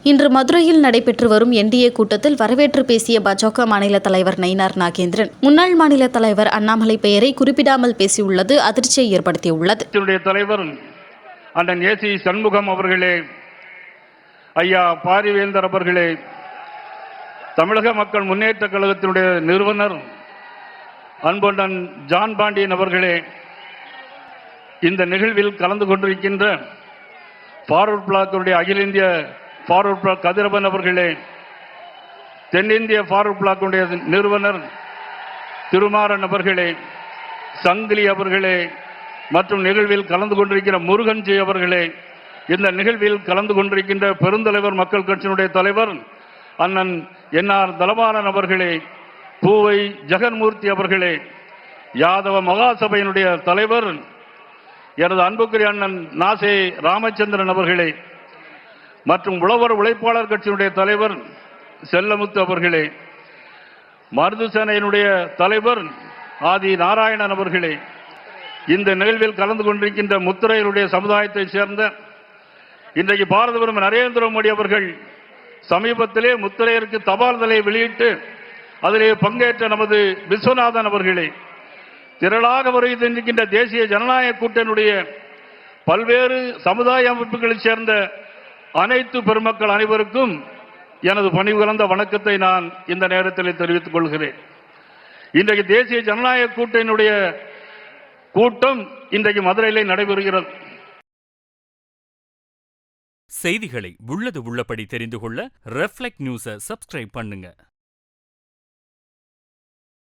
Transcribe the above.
இன்று மதுரையில் நடைபெற்று வரும் என்டிஏ கூட்டத்தில் வரவேற்று பேசிய பாஜக மாநில தலைவர் நயினார் நாகேந்திரன் முன்னாள் மாநில தலைவர் அண்ணாமலை பெயரை குறிப்பிடாமல் பேசியுள்ளது அதிர்ச்சியை ஏற்படுத்தியுள்ளது. தலைவர் அண்ணன் ஏசி சண்முகம் அவர்களே, ஐயா பாரிவேந்தர் அவர்களே, தமிழக மக்கள் முன்னேற்ற கழகத்தினுடைய நிறுவனர் அன்பொண்டன் ஜான் பாண்டியன் அவர்களே, இந்த நிகழ்வில் கலந்து கொண்டிருக்கின்ற ஃபார்வர்ட் பிளாக்கினுடைய அகில இந்திய ஃபார்வர்ட் பிளாக் கதிரவன் அவர்களே, தென்னிந்திய ஃபார்வர்ட் பிளாக்கினுடைய நிறுவனர் திருமாறன் அவர்களே, சங்கிலி அவர்களே மற்றும் நிகழ்வில் கலந்து கொண்டிருக்கிற முருகன்ஜி அவர்களே, இந்த நிகழ்வில் கலந்து கொண்டிருக்கின்ற பெருந்தலைவர் மக்கள் கட்சியினுடைய தலைவர் அண்ணன் என்ஆர் தலபாலன் அவர்களே, பூவை ஜெகன்மூர்த்தி அவர்களே, யாதவ மகாசபையினுடைய தலைவர் எனது அன்புக்குரிய அண்ணன் நாசே ராமச்சந்திரன் அவர்களே மற்றும் உழவர் உழைப்பாளர் கட்சியினுடைய தலைவர் செல்லமுத்து அவர்களே, மருது சேனையினுடைய தலைவர் ஆதி நாராயணன் அவர்களே, இந்த நிகழ்வில் கலந்து கொண்டிருக்கின்ற முத்திரையருடைய சமுதாயத்தை சேர்ந்த இன்றைக்கு பாரத பிரதமர் நரேந்திர மோடி அவர்கள் சமீபத்திலே முத்திரையருக்கு தபால் தலை வெளியிட்டு அதிலே பங்கேற்ற நமது விஸ்வநாதன் அவர்களே, திரளாக வருகின்ற தேசிய ஜனநாயக கூட்டணியுடைய பல்வேறு சமுதாய அமைப்புகளைச் சேர்ந்த அனைத்து பெருமக்கள் அனைவருக்கும் எனது பணிவு கலந்த வணக்கத்தை நான் இந்த நேரத்தில் தெரிவித்துக் கொள்கிறேன். இன்றைக்கு தேசிய ஜனநாயக கூட்டணியுடைய கூட்டம் இன்றைக்கு மதுரையிலே நடைபெறுகிறது. செய்திகளை உள்ளது உள்ளபடி தெரிந்து கொள்ள ரெஃப்ளெக்ட் நியூஸை சப்ஸ்கிரைப் பண்ணுங்க.